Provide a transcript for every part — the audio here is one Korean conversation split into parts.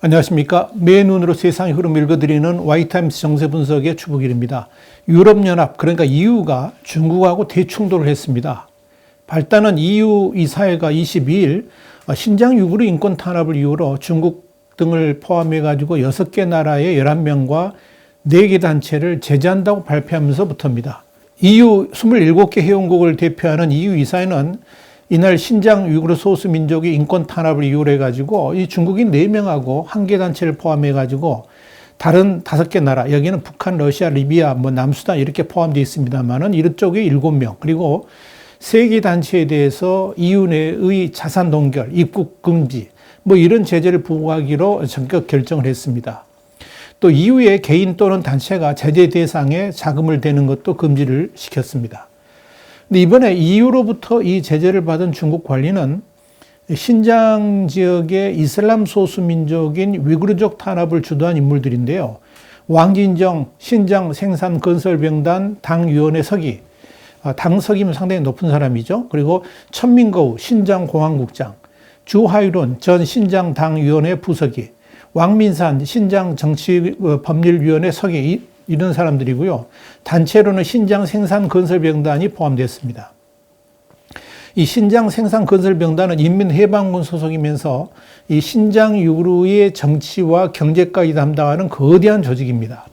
안녕하십니까. 매 눈으로 세상의 흐름 읽어드리는 와이타임스 정세 분석의 추부길입니다. 유럽연합, 그러니까 EU가 중국하고 대충돌을 했습니다. 발단은 EU 이사회가 22일 신장 유구르 인권 탄압을 이유로 중국 등을 포함해가지고 6개 나라의 11명과 4개 단체를 제재한다고 발표하면서부터입니다. EU 27개 회원국을 대표하는 EU 이사회는 이날 신장 유구르 소수 민족의 인권 탄압을 이유로 해가지고 이 중국인 4명하고 1개 단체를 포함해가지고 다른 5개 나라, 여기는 북한, 러시아, 리비아, 남수단 이렇게 포함되어 있습니다만은 이쪽에 7명, 그리고 3개 단체에 대해서 EU 내의 자산 동결, 입국 금지, 이런 제재를 부과하기로 전격 결정을 했습니다. 또 EU의 개인 또는 단체가 제재 대상에 자금을 대는 것도 금지를 시켰습니다. 근데 이번에 EU로부터 이 제재를 받은 중국 관리는 신장 지역의 이슬람 소수민족인 위구르족 탄압을 주도한 인물들인데요. 왕진정 신장 생산건설병단 당위원회 서기, 당 서기면 상당히 높은 사람이죠. 그리고 천민거우 신장공항국장, 주하이론 전 신장당위원회 부서기, 왕민산 신장정치법률위원회 서기, 이런 사람들이고요. 단체로는 신장 생산건설병단이 포함됐습니다. 이 신장 생산건설병단은 인민해방군 소속이면서 이 신장 유구르의 정치와 경제까지 담당하는 거대한 조직입니다.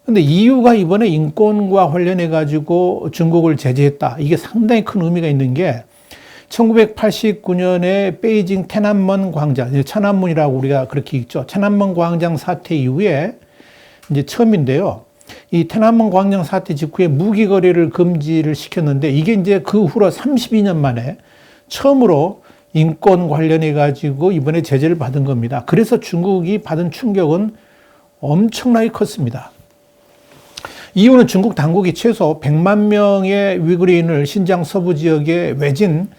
그런데 EU가 이번에 인권과 관련해 가지고 중국을 제재했다. 이게 상당히 큰 의미가 있는 게 1989년에 베이징天安門 광장, 천안문이라고 우리가 그렇게 읽죠. 천안문 광장 사태 이후에 이제 처음인데요. 이天安門 광장 사태 직후에 무기 거래를 금지를 시켰는데 이게 이제 그 후로 32년 만에 처음으로 인권 관련해 가지고 이번에 제재를 받은 겁니다. 그래서 중국이 받은 충격은 엄청나게 컸습니다. 이유는 중국 당국이 최소 100만 명의 위구르인을 신장 서부 지역에 외진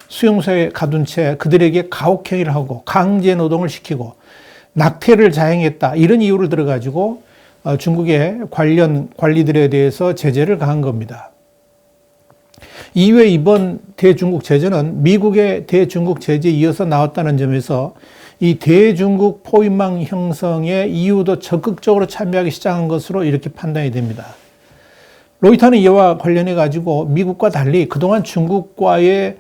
수용소에 가둔 채 그들에게 가혹행위를 하고 강제 노동을 시키고 낙태를 자행했다. 이런 이유를 들어가지고 중국의 관련 관리들에 대해서 제재를 가한 겁니다. 이외에 이번 대중국 제재는 미국의 대중국 제재에 이어서 나왔다는 점에서 이 대중국 포위망 형성에 EU도 적극적으로 참여하기 시작한 것으로 이렇게 판단이 됩니다. 로이터는 이와 관련해 가지고 미국과 달리 그동안 중국과의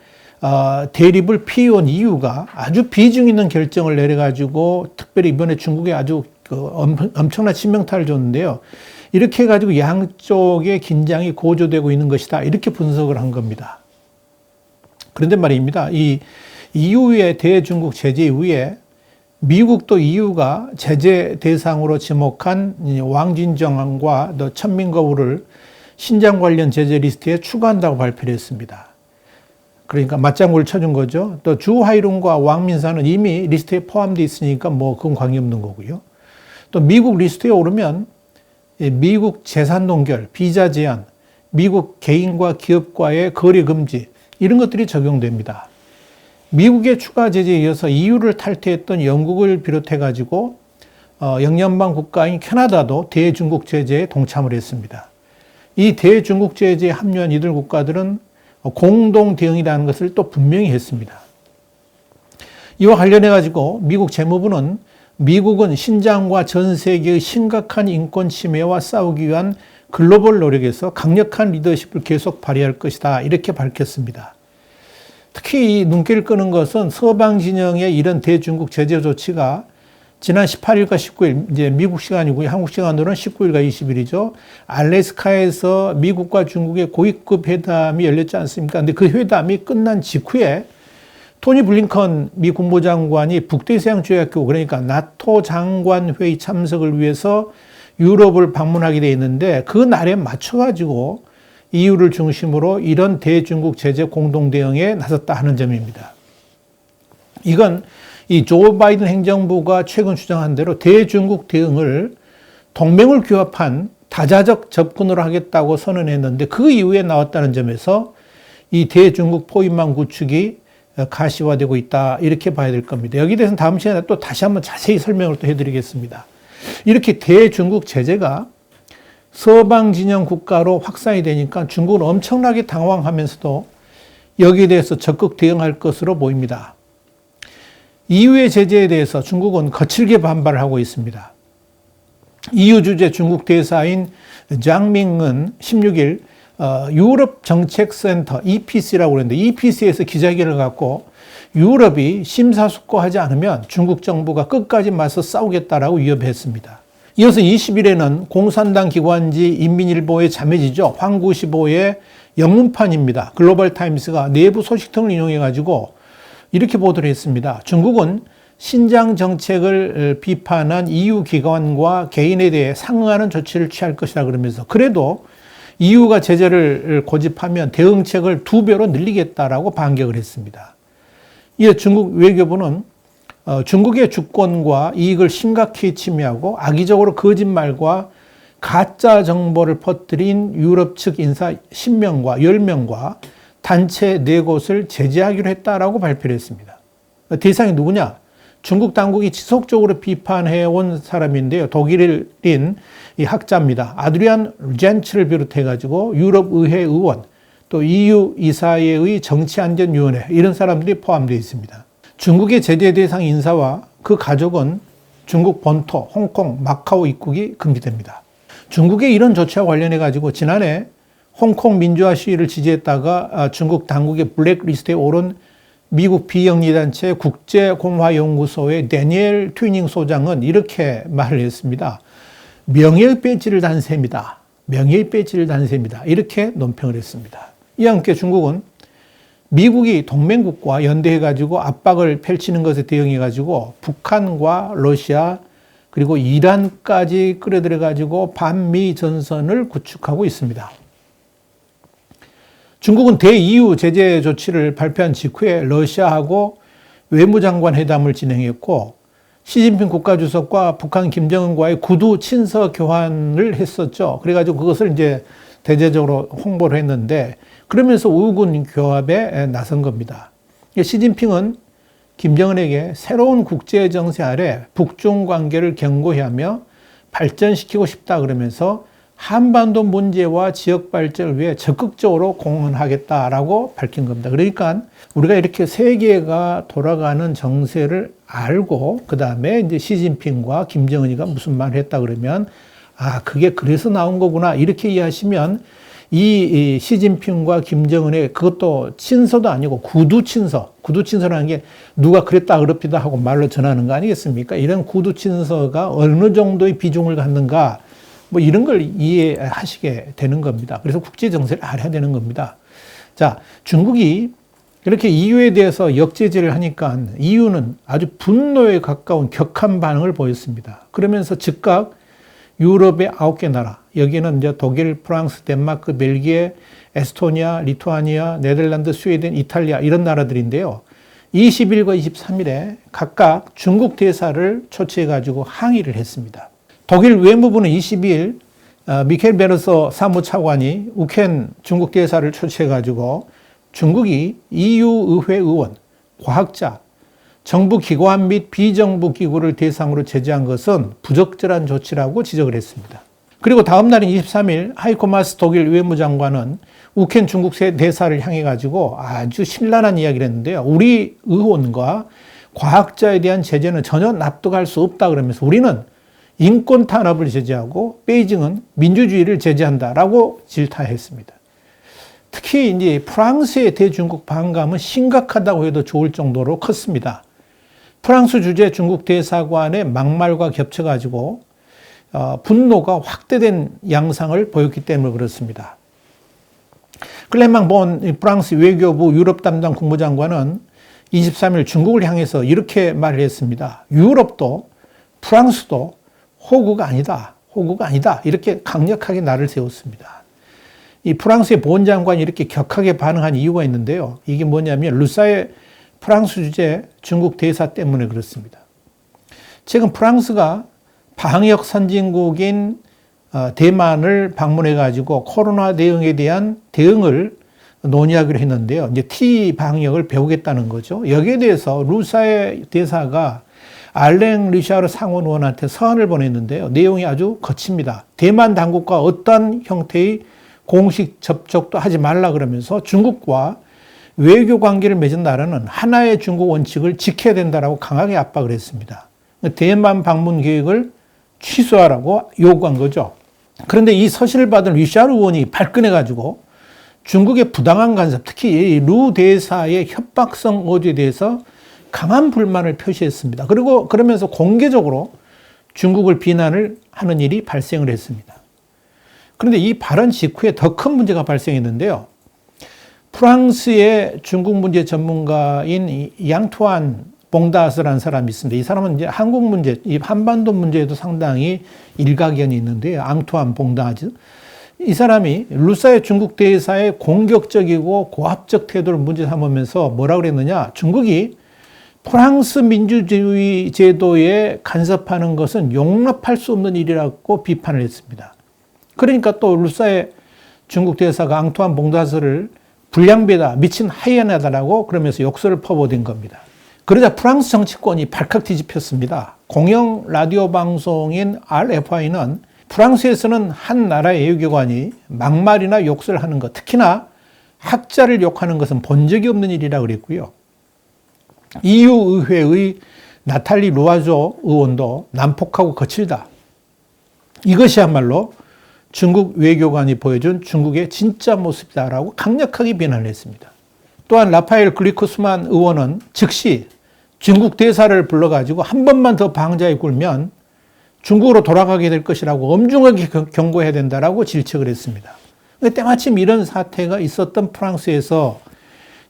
대립을 피해온 EU가 아주 비중 있는 결정을 내려가지고 특별히 이번에 중국에 아주 엄청난 치명타를 줬는데요. 이렇게 해가지고 양쪽의 긴장이 고조되고 있는 것이다. 이렇게 분석을 한 겁니다. 그런데 말입니다. 이 EU의 대중국 제재 이후에 미국도 EU가 제재 대상으로 지목한 왕진정과 천민거우를 신장 관련 제재 리스트에 추가한다고 발표를 했습니다. 그러니까 맞장구를 쳐준 거죠. 또 주하이룬과 왕민산은 이미 리스트에 포함되어 있으니까 그건 관계없는 거고요. 또 미국 리스트에 오르면 미국 재산 동결, 비자 제한, 미국 개인과 기업과의 거래 금지 이런 것들이 적용됩니다. 미국의 추가 제재에 이어서 EU를 탈퇴했던 영국을 비롯해 가지고 영연방 국가인 캐나다도 대중국 제재에 동참을 했습니다. 이 대중국 제재에 합류한 이들 국가들은 공동 대응이라는 것을 또 분명히 했습니다. 이와 관련해 가지고 미국 재무부는 미국은 신장과 전 세계의 심각한 인권 침해와 싸우기 위한 글로벌 노력에서 강력한 리더십을 계속 발휘할 것이다. 이렇게 밝혔습니다. 특히 이 눈길을 끄는 것은 서방 진영의 이런 대중국 제재 조치가 지난 18일과 19일, 이제 미국 시간이고요. 한국 시간으로는 19일과 20일이죠. 알래스카에서 미국과 중국의 고위급 회담이 열렸지 않습니까? 근데 그 회담이 끝난 직후에 토니 블링컨 미 국무장관이 북대서양 조약기구, 그러니까 나토 장관회의 참석을 위해서 유럽을 방문하게 돼 있는데 그 날에 맞춰가지고 EU를 중심으로 이런 대중국 제재 공동 대응에 나섰다 하는 점입니다. 이건 이 조 바이든 행정부가 최근 주장한 대로 대중국 대응을 동맹을 규합한 다자적 접근으로 하겠다고 선언했는데 그 이후에 나왔다는 점에서 이 대중국 포위망 구축이 가시화되고 있다. 이렇게 봐야 될 겁니다. 여기에 대해서는 다음 시간에 또 다시 한번 자세히 설명을 또 해드리겠습니다. 이렇게 대중국 제재가 서방 진영 국가로 확산이 되니까 중국은 엄청나게 당황하면서도 여기에 대해서 적극 대응할 것으로 보입니다. EU의 제재에 대해서 중국은 거칠게 반발을 하고 있습니다. EU 주재 중국 대사인 장밍은 16일 유럽 정책센터 EPC라고 그러는데 EPC에서 기자회견을 갖고 유럽이 심사숙고하지 않으면 중국 정부가 끝까지 맞서 싸우겠다라고 위협했습니다. 이어서 20일에는 공산당 기관지 인민일보의 자매지죠. 황구시보의 영문판입니다. 글로벌 타임스가 내부 소식 등을 인용해가지고 이렇게 보도를 했습니다. 중국은 신장 정책을 비판한 EU 기관과 개인에 대해 상응하는 조치를 취할 것이라 그러면서 그래도 EU가 제재를 고집하면 대응책을 2배로 늘리겠다라고 반격을 했습니다. 이에 중국 외교부는 중국의 주권과 이익을 심각히 침해하고 악의적으로 거짓말과 가짜 정보를 퍼뜨린 유럽 측 인사 10명과 10명과 단체 4곳을 제재하기로 했다라고 발표를 했습니다. 대상이 누구냐? 중국 당국이 지속적으로 비판해온 사람인데요. 독일인 이 학자입니다. 아드리안 젠츠를 비롯해가지고 유럽 의회 의원, 또 EU 이사회의 정치안전위원회 이런 사람들이 포함되어 있습니다. 중국의 제재 대상 인사와 그 가족은 중국 본토, 홍콩, 마카오 입국이 금지됩니다. 중국의 이런 조치와 관련해가지고 지난해 홍콩 민주화 시위를 지지했다가 중국 당국의 블랙리스트에 오른 미국 비영리단체 국제공화연구소의 데니엘 튜닝 소장은 이렇게 말을 했습니다. 명예의 배지를 단 셈이다. 명예의 배지를 단 셈이다. 이렇게 논평을 했습니다. 이와 함께 중국은 미국이 동맹국과 연대해가지고 압박을 펼치는 것에 대응해가지고 북한과 러시아 그리고 이란까지 끌어들여가지고 반미 전선을 구축하고 있습니다. 중국은 대EU 제재 조치를 발표한 직후에 러시아하고 외무장관 회담을 진행했고 시진핑 국가주석과 북한 김정은과의 구두 친서 교환을 했었죠. 그래가지고 그것을 이제 대대적으로 홍보를 했는데 그러면서 우군 교합에 나선 겁니다. 시진핑은 김정은에게 새로운 국제 정세 아래 북중 관계를 견고해야 하며 발전시키고 싶다 그러면서 한반도 문제와 지역 발전을 위해 적극적으로 공헌하겠다라고 밝힌 겁니다. 그러니까 우리가 이렇게 세계가 돌아가는 정세를 알고 그 다음에 이제 시진핑과 김정은이가 무슨 말을 했다 그러면 아 그게 그래서 나온 거구나 이렇게 이해하시면 이 시진핑과 김정은의 그것도 친서도 아니고 구두친서라는 게 누가 그랬다 그럽니다 하고 말로 전하는 거 아니겠습니까? 이런 구두친서가 어느 정도의 비중을 갖는가 뭐 이런 걸 이해하시게 되는 겁니다. 그래서 국제 정세를 알아야 되는 겁니다. 자, 중국이 이렇게 EU에 대해서 역제재를 하니까 EU는 아주 분노에 가까운 격한 반응을 보였습니다. 그러면서 즉각 유럽의 9개 나라, 여기는 이제 독일, 프랑스, 덴마크, 벨기에, 에스토니아, 리투아니아, 네덜란드, 스웨덴, 이탈리아 이런 나라들인데요. 20일과 23일에 각각 중국 대사를 초치해가지고 항의를 했습니다. 독일 외무부는 22일 미켈 베르서 사무차관이 우켄 중국 대사를 초치해가지고 중국이 EU 의회 의원, 과학자, 정부 기관 및 비정부 기구를 대상으로 제재한 것은 부적절한 조치라고 지적을 했습니다. 그리고 다음 날인 23일 하이코 마스 독일 외무장관은 우켄 중국 대사를 향해 가지고 아주 신랄한 이야기를 했는데요. 우리 의원과 과학자에 대한 제재는 전혀 납득할 수 없다 그러면서 우리는 인권 탄압을 제재하고 베이징은 민주주의를 제재한다라고 질타했습니다. 특히 이제 프랑스의 대중국 반감은 심각하다고 해도 좋을 정도로 컸습니다. 프랑스 주재 중국 대사관의 막말과 겹쳐가지고 분노가 확대된 양상을 보였기 때문에 그렇습니다. 클레망 본 프랑스 외교부 유럽 담당 국무장관은 23일 중국을 향해서 이렇게 말을 했습니다. 유럽도 프랑스도 호구가 아니다. 호구가 아니다. 이렇게 강력하게 날을 세웠습니다. 이 프랑스의 보훈 장관이 이렇게 격하게 반응한 이유가 있는데요. 이게 뭐냐면 루사의 프랑스 주재 중국 대사 때문에 그렇습니다. 최근 프랑스가 방역 선진국인 대만을 방문해가지고 코로나 대응에 대한 대응을 논의하기로 했는데요. 이제 T 방역을 배우겠다는 거죠. 여기에 대해서 루사의 대사가 알랭 리샤르 상원 의원한테 서한을 보냈는데요. 내용이 아주 거칩니다. 대만 당국과 어떤 형태의 공식 접촉도 하지 말라 그러면서 중국과 외교 관계를 맺은 나라는 하나의 중국 원칙을 지켜야 된다라고 강하게 압박을 했습니다. 대만 방문 계획을 취소하라고 요구한 거죠. 그런데 이 서신을 받은 리샤르 의원이 발끈해가지고 중국의 부당한 간섭, 특히 루 대사의 협박성 어조에 대해서 강한 불만을 표시했습니다. 그리고 그러면서 공개적으로 중국을 비난을 하는 일이 발생을 했습니다. 그런데 이 발언 직후에 더 큰 문제가 발생했는데요. 프랑스의 중국 문제 전문가인 양투안 봉다스라는 사람이 있습니다. 이 사람은 이제 한국 문제, 이 한반도 문제에도 상당히 일가견이 있는데요. 앙투안 봉다즈. 이 사람이 루사의 중국 대사의 공격적이고 고압적 태도를 문제 삼으면서 뭐라 그랬느냐. 중국이 프랑스 민주주의 제도에 간섭하는 것은 용납할 수 없는 일이라고 비판을 했습니다. 그러니까 또 루사의 중국 대사가 앙투안 봉다스를 불량배다, 미친 하이에나다라고 그러면서 욕설을 퍼부어댄 겁니다. 그러자 프랑스 정치권이 발칵 뒤집혔습니다. 공영 라디오 방송인 RFI는 프랑스에서는 한 나라의 외교관이 막말이나 욕설을 하는 것, 특히나 학자를 욕하는 것은 본 적이 없는 일이라고 그랬고요. EU 의회의 나탈리 루아조 의원도 난폭하고 거칠다. 이것이야말로 중국 외교관이 보여준 중국의 진짜 모습이다라고 강력하게 비난을 했습니다. 또한 라파엘 글리코스만 의원은 즉시 중국 대사를 불러가지고 한 번만 더 방자에 굴면 중국으로 돌아가게 될 것이라고 엄중하게 경고해야 된다라고 질책을 했습니다. 때마침 이런 사태가 있었던 프랑스에서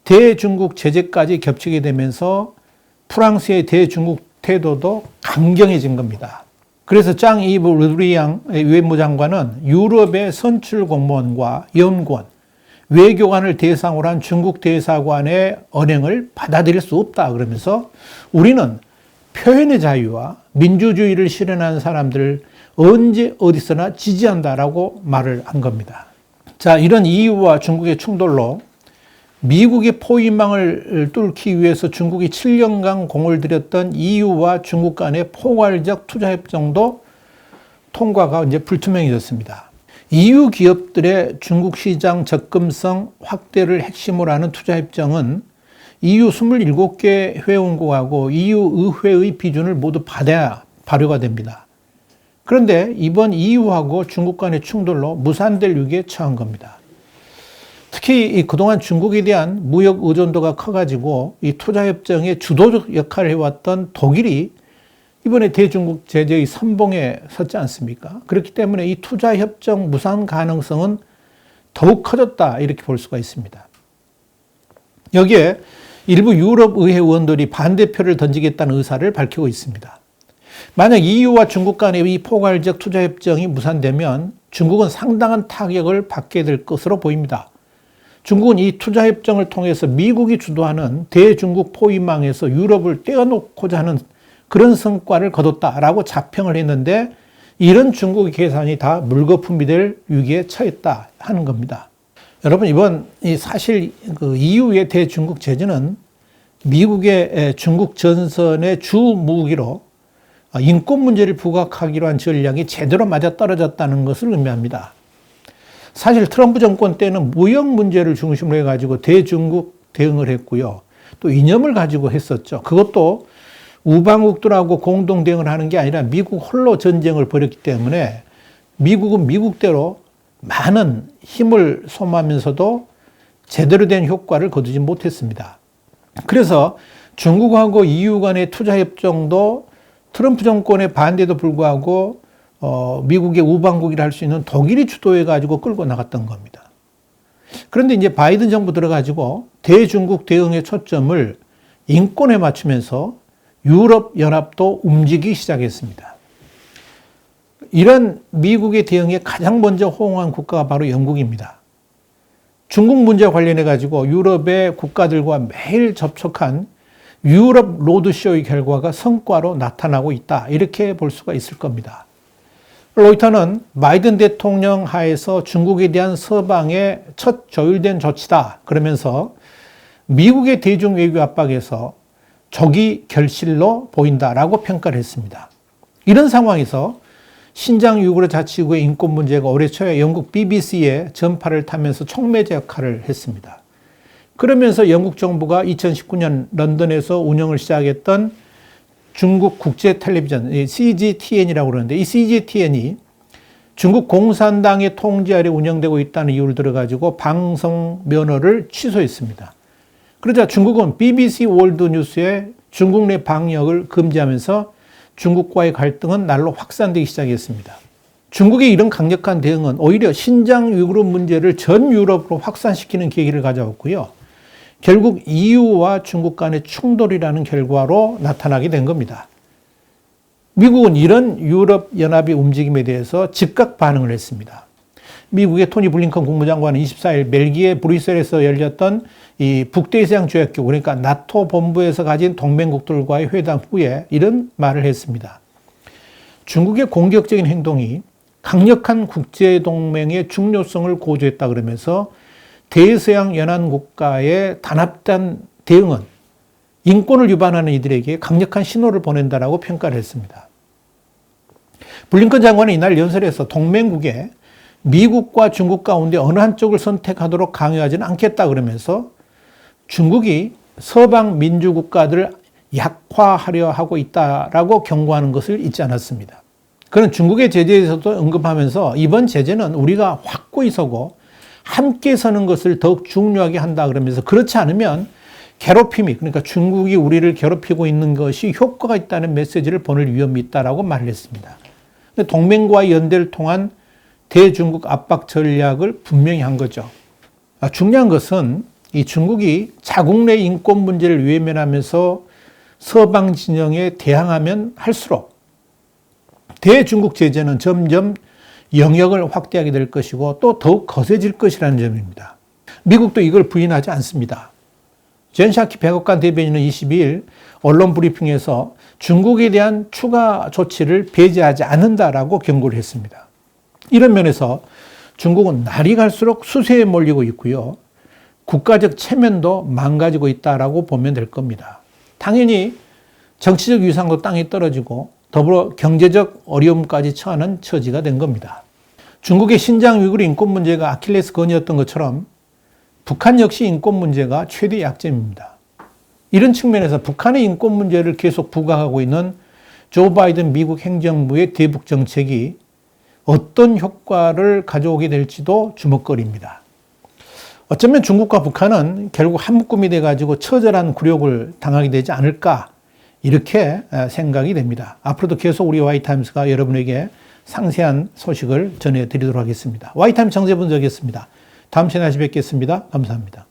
대중국 제재까지 겹치게 되면서 프랑스의 대중국 태도도 강경해진 겁니다. 그래서 장 이브 르드리앙 외무장관은 유럽의 선출 공무원과 연구원, 외교관을 대상으로 한 중국 대사관의 언행을 받아들일 수 없다 그러면서 우리는 표현의 자유와 민주주의를 실현하는 사람들을 언제 어디서나 지지한다라고 말을 한 겁니다. 자, 이런 EU와 중국의 충돌로 미국의 포위망을 뚫기 위해서 중국이 7년간 공을 들였던 EU와 중국 간의 포괄적 투자협정도 통과가 이제 불투명해졌습니다. EU 기업들의 중국 시장 접근성 확대를 핵심으로 하는 투자협정은 EU 27개 회원국하고 EU 의회의 비준을 모두 받아야 발효가 됩니다. 그런데 이번 EU하고 중국 간의 충돌로 무산될 위기에 처한 겁니다. 특히 그동안 중국에 대한 무역 의존도가 커가지고 이 투자협정의 주도적 역할을 해왔던 독일이 이번에 대중국 제재의 선봉에 섰지 않습니까? 그렇기 때문에 이 투자협정 무산 가능성은 더욱 커졌다 이렇게 볼 수가 있습니다. 여기에 일부 유럽 의회 의원들이 반대표를 던지겠다는 의사를 밝히고 있습니다. 만약 EU와 중국 간의 이 포괄적 투자협정이 무산되면 중국은 상당한 타격을 받게 될 것으로 보입니다. 중국은 이 투자협정을 통해서 미국이 주도하는 대중국 포위망에서 유럽을 떼어놓고자 하는 그런 성과를 거뒀다라고 자평을 했는데 이런 중국의 계산이 다 물거품이 될 위기에 처했다 하는 겁니다. 여러분 이번 사실 그 EU의 대중국 제재는 미국의 중국 전선의 주 무기로 인권 문제를 부각하기로 한 전략이 제대로 맞아떨어졌다는 것을 의미합니다. 사실 트럼프 정권 때는 무역 문제를 중심으로 해가지고 대중국 대응을 했고요. 또 이념을 가지고 했었죠. 그것도 우방국들하고 공동 대응을 하는 게 아니라 미국 홀로 전쟁을 벌였기 때문에 미국은 미국대로 많은 힘을 소모하면서도 제대로 된 효과를 거두지 못했습니다. 그래서 중국하고 EU 간의 투자협정도 트럼프 정권의 반대에도 불구하고 미국의 우방국이라 할 수 있는 독일이 주도해가지고 끌고 나갔던 겁니다. 그런데 이제 바이든 정부 들어가지고 대중국 대응의 초점을 인권에 맞추면서 유럽 연합도 움직이기 시작했습니다. 이런 미국의 대응에 가장 먼저 호응한 국가가 바로 영국입니다. 중국 문제와 관련해가지고 유럽의 국가들과 매일 접촉한 유럽 로드쇼의 결과가 성과로 나타나고 있다. 이렇게 볼 수가 있을 겁니다. 로이터는 바이든 대통령 하에서 중국에 대한 서방의 첫 조율된 조치다. 그러면서 미국의 대중 외교 압박에서 적이 결실로 보인다라고 평가를 했습니다. 이런 상황에서 신장 유구르 자치구의 인권 문제가 올해 초에 영국 BBC의 전파를 타면서 촉매제 역할을 했습니다. 그러면서 영국 정부가 2019년 런던에서 운영을 시작했던 중국 국제 텔레비전 CGTN이라고 그러는데, 이 CGTN이 중국 공산당의 통제 아래 운영되고 있다는 이유를 들어가지고 방송 면허를 취소했습니다. 그러자 중국은 BBC 월드 뉴스에 중국 내 방역을 금지하면서 중국과의 갈등은 날로 확산되기 시작했습니다. 중국의 이런 강력한 대응은 오히려 신장 위구르 문제를 전 유럽으로 확산시키는 계기를 가져왔고요. 결국 EU와 중국 간의 충돌이라는 결과로 나타나게 된 겁니다. 미국은 이런 유럽연합의 움직임에 대해서 즉각 반응을 했습니다. 미국의 토니 블링컨 국무장관은 24일 벨기에 브뤼셀에서 열렸던 이 북대서양 조약기구, 그러니까 나토 본부에서 가진 동맹국들과의 회담 후에 이런 말을 했습니다. 중국의 공격적인 행동이 강력한 국제동맹의 중요성을 고조했다 그러면서 대서양 연안국가의 단합된 대응은 인권을 위반하는 이들에게 강력한 신호를 보낸다라고 평가를 했습니다. 블링컨 장관은 이날 연설에서 동맹국에 미국과 중국 가운데 어느 한쪽을 선택하도록 강요하지는 않겠다 그러면서 중국이 서방 민주국가들을 약화하려 하고 있다라고 경고하는 것을 잊지 않았습니다. 그는 중국의 제재에서도 언급하면서 이번 제재는 우리가 확고히 서고 함께 서는 것을 더욱 중요하게 한다 그러면서 그렇지 않으면 괴롭힘이, 그러니까 중국이 우리를 괴롭히고 있는 것이 효과가 있다는 메시지를 보낼 위험이 있다라고 말을 했습니다. 동맹과의 연대를 통한 대중국 압박 전략을 분명히 한 거죠. 중요한 것은 이 중국이 자국 내 인권 문제를 외면하면서 서방 진영에 대항하면 할수록 대중국 제재는 점점 영역을 확대하게 될 것이고 또 더욱 거세질 것이라는 점입니다. 미국도 이걸 부인하지 않습니다. 젠 샤키 백악관 대변인은 22일 언론 브리핑에서 중국에 대한 추가 조치를 배제하지 않는다라고 경고를 했습니다. 이런 면에서 중국은 날이 갈수록 수세에 몰리고 있고요. 국가적 체면도 망가지고 있다라고 보면 될 겁니다. 당연히 정치적 위상도 땅에 떨어지고 더불어 경제적 어려움까지 처하는 처지가 된 겁니다. 중국의 신장 위구르 인권 문제가 아킬레스 건이었던 것처럼 북한 역시 인권 문제가 최대 약점입니다. 이런 측면에서 북한의 인권 문제를 계속 부각하고 있는 조 바이든 미국 행정부의 대북 정책이 어떤 효과를 가져오게 될지도 주목거리입니다. 어쩌면 중국과 북한은 결국 한 묶음이 돼가지고 처절한 굴욕을 당하게 되지 않을까 이렇게 생각이 됩니다. 앞으로도 계속 우리 Y타임스가 여러분에게 상세한 소식을 전해드리도록 하겠습니다. Y타임스 정세분석이었습니다. 다음 시간에 다시 뵙겠습니다. 감사합니다.